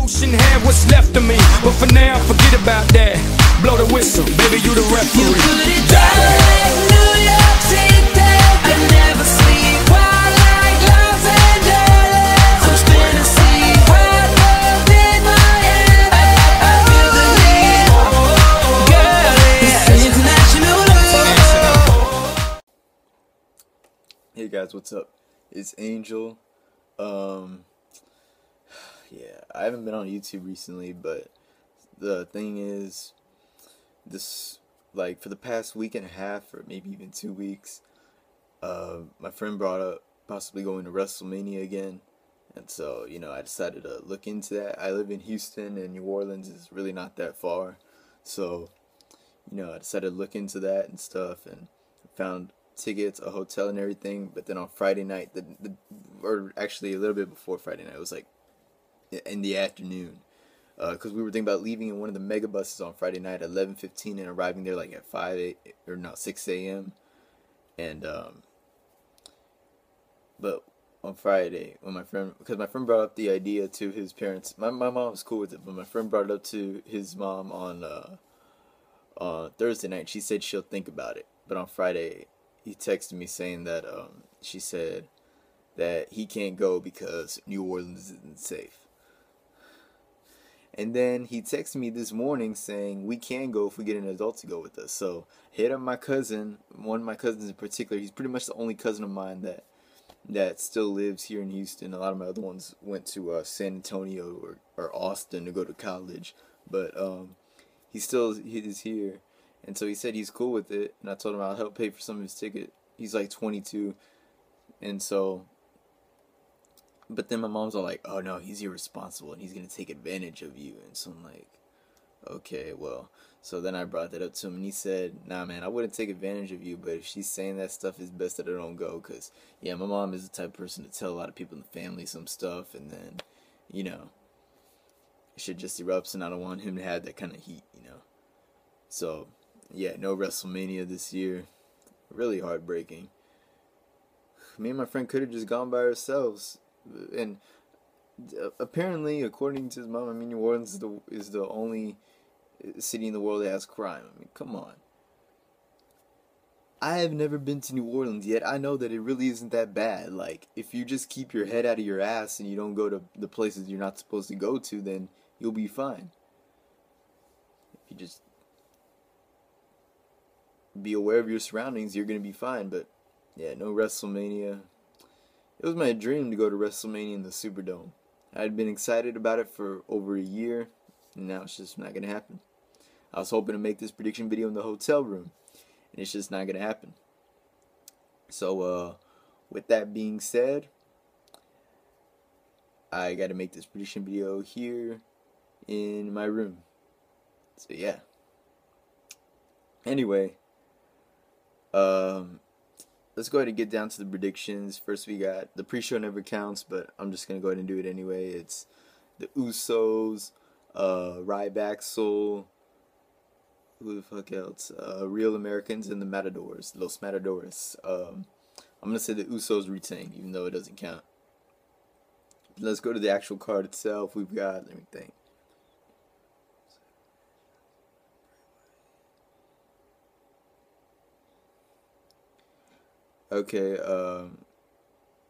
emotion, have what's left of me. But for now, forget about that. Blow the whistle, baby, you the referee. You put it down like New York City. I never sleep while like Los Angeles. I'm spinning sea wild love in Miami. I feel the need, girl, it's international love. Hey guys, what's up? It's Angel. Yeah, I haven't been on YouTube recently, but the thing is, this, like, for the past week and a half, or maybe even 2 weeks, my friend brought up possibly going to WrestleMania again, and so, I decided to look into that. I live in Houston, and New Orleans is really not that far, so, I decided to look into that and stuff, and found tickets, a hotel and everything. But then on Friday night, or actually a little bit before Friday night, it was like in the afternoon, because we were thinking about leaving in one of the mega buses on Friday night at 11:15 and arriving there like at 6 a.m. and but on Friday, when because my friend brought up the idea to his parents, my mom was cool with it, but my friend brought it up to his mom on Thursday night. She said she'll think about it, but on Friday he texted me saying that she said that he can't go because New Orleans isn't safe. And then he texted me this morning saying we can go if we get an adult to go with us. So hit up my cousin, one of my cousins in particular. He's pretty much the only cousin of mine that still lives here in Houston. A lot of my other ones went to San Antonio or Austin to go to college, but he is here. And so he said he's cool with it, and I told him I'll help pay for some of his ticket. He's like 22, and so, but then my mom's all like, oh no, he's irresponsible, and he's going to take advantage of you, and so I'm like, okay, well, so then I brought that up to him, and he said, nah man, I wouldn't take advantage of you, but if she's saying that stuff, it's best that I don't go, because, yeah, my mom is the type of person to tell a lot of people in the family some stuff, and then, shit just erupts, and I don't want him to have that kind of heat, so, yeah, no WrestleMania this year. Really heartbreaking. Me and my friend could have just gone by ourselves. And apparently, according to his mom, New Orleans is the only city in the world that has crime. Come on. I have never been to New Orleans yet. I know that it really isn't that bad. Like, if you just keep your head out of your ass and you don't go to the places you're not supposed to go to, then you'll be fine. If you just be aware of your surroundings, you're going to be fine. But yeah, no WrestleMania. It was my dream to go to WrestleMania in the Superdome. I'd been excited about it for over a year, and now it's just not going to happen. I was hoping to make this prediction video in the hotel room, and it's just not going to happen. So with that being said, I got to make this prediction video here in my room. So yeah. Anyway, let's go ahead and get down to the predictions. First, we got the pre-show never counts, but I'm just gonna go ahead and do it anyway. It's the Usos, Ryback, Soul, who the fuck else? Real Americans, and the Matadors, Los Matadores. I'm gonna say the Usos retain, even though it doesn't count. Let's go to the actual card itself. We've got, let me think. Okay,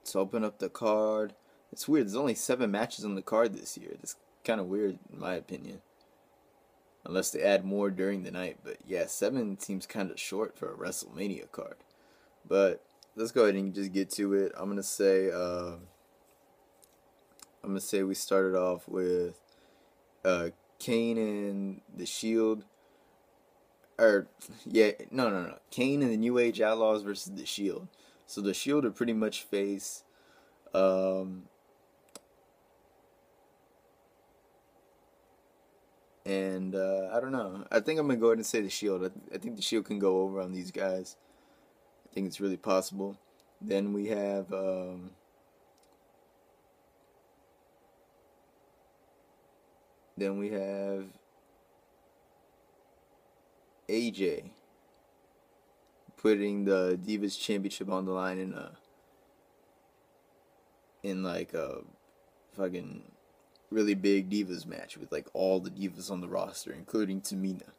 let's open up the card. It's weird, there's only 7 matches on the card this year. That's kind of weird, in my opinion. Unless they add more during the night. But yeah, 7 seems kind of short for a WrestleMania card. But let's go ahead and just get to it. I'm gonna say we started off with Kane and the Shield. Kane and the New Age Outlaws versus the Shield. So the Shield are pretty much face. I don't know. I think I'm gonna go ahead and say the Shield. I think the Shield can go over on these guys. I think it's really possible. Then we have AJ putting the Divas Championship on the line in like a fucking really big Divas match with like all the Divas on the roster, including Tamina.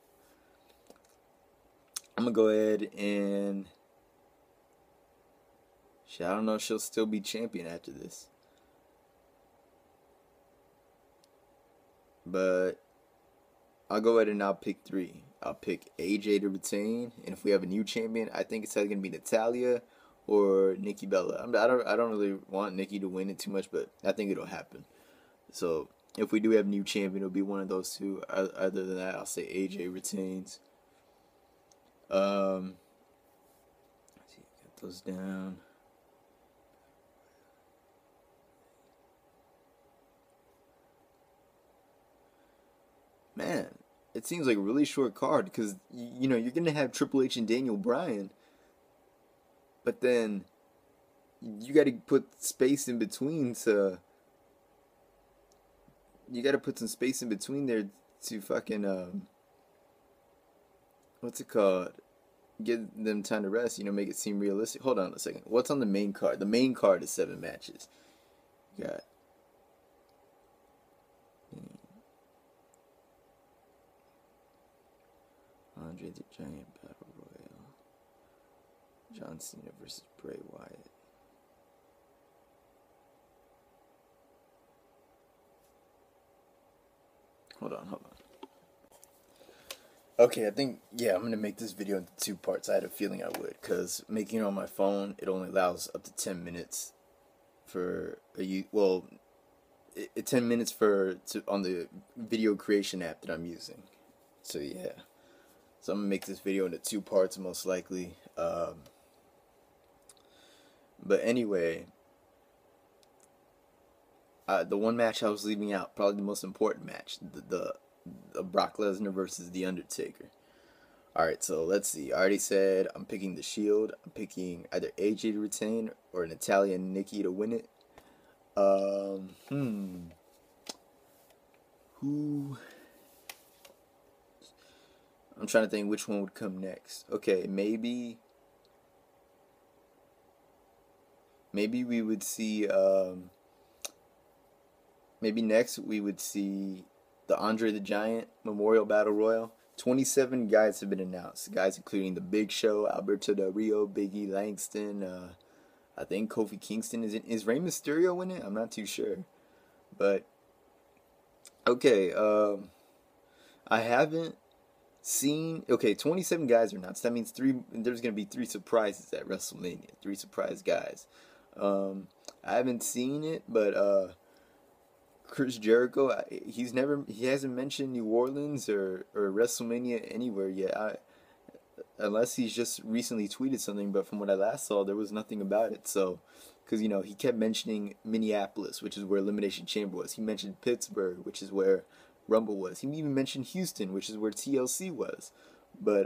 I'm gonna go ahead and I don't know if she'll still be champion after this. But I'll go ahead and I'll pick 3. I'll pick AJ to retain, and if we have a new champion, I think it's either gonna be Natalya or Nikki Bella. I don't really want Nikki to win it too much, but I think it'll happen. So if we do have a new champion, it'll be one of those two. Other than that, I'll say AJ retains. Let's see, get those down. Man, it seems like a really short card because you know you're gonna have Triple H and Daniel Bryan, but then you got to put space in between to. You got to put some space in between there to fucking what's it called? Give them time to rest. You know, make it seem realistic. Hold on a second. What's on the main card? The main card is 7 matches. You got. Andre the Giant Battle Royal. John Cena versus Bray Wyatt. Hold on. Okay, I think, yeah, I'm going to make this video into 2 parts. I had a feeling I would, because making it on my phone, it only allows up to 10 minutes for, 10 minutes on the video creation app that I'm using. So, yeah. So I'm going to make this video into 2 parts, most likely. But anyway, the one match I was leaving out, probably the most important match, the Brock Lesnar versus The Undertaker. Alright, so let's see. I already said I'm picking the Shield. I'm picking either AJ to retain or Natalya and Nikki to win it. Who? I'm trying to think which one would come next. Okay, maybe we would see, maybe next we would see the Andre the Giant Memorial Battle Royal. 27 guys have been announced. Guys including The Big Show, Alberto Del Rio, Big E Langston, I think Kofi Kingston is in. Is Rey Mysterio in it? I'm not too sure. But, okay, I haven't seen, okay, 27 guys are announced. That means there's going to be 3 surprises at WrestleMania. 3 surprise guys. I haven't seen it, but, Chris Jericho, he hasn't mentioned New Orleans or WrestleMania anywhere yet. Unless he's just recently tweeted something, but from what I last saw, there was nothing about it. So, because, you know, he kept mentioning Minneapolis, which is where Elimination Chamber was. He mentioned Pittsburgh, which is where Rumble was. He even mentioned Houston, which is where TLC was. But,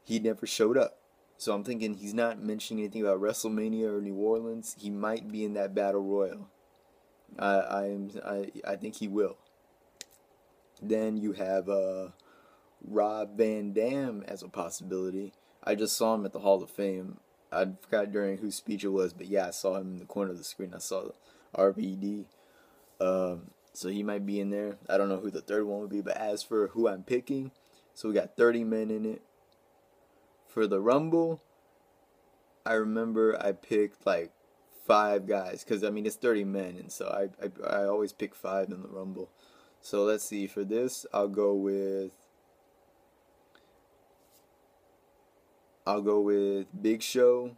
he never showed up. So I'm thinking he's not mentioning anything about WrestleMania or New Orleans. He might be in that Battle Royal. I think he will. Then you have Rob Van Dam as a possibility. I just saw him at the Hall of Fame. I forgot during whose speech it was, but yeah, I saw him in the corner of the screen. I saw RVD. So he might be in there. I don't know who the third one would be, but as for who I'm picking, so we got 30 men in it. For the Rumble, I remember I picked like 5 guys, because I mean it's 30 men, and so I always pick 5 in the Rumble. So let's see, for this I'll go with Big Show,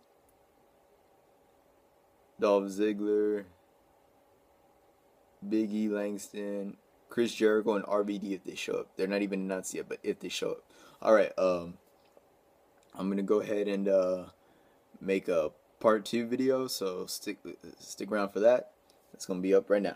Dolph Ziggler, Big E Langston, Chris Jericho, and RVD if they show up. They're not even announced yet, but if they show up. Alright, I'm gonna go ahead and make a part 2 video, so stick around for that. It's gonna be up right now.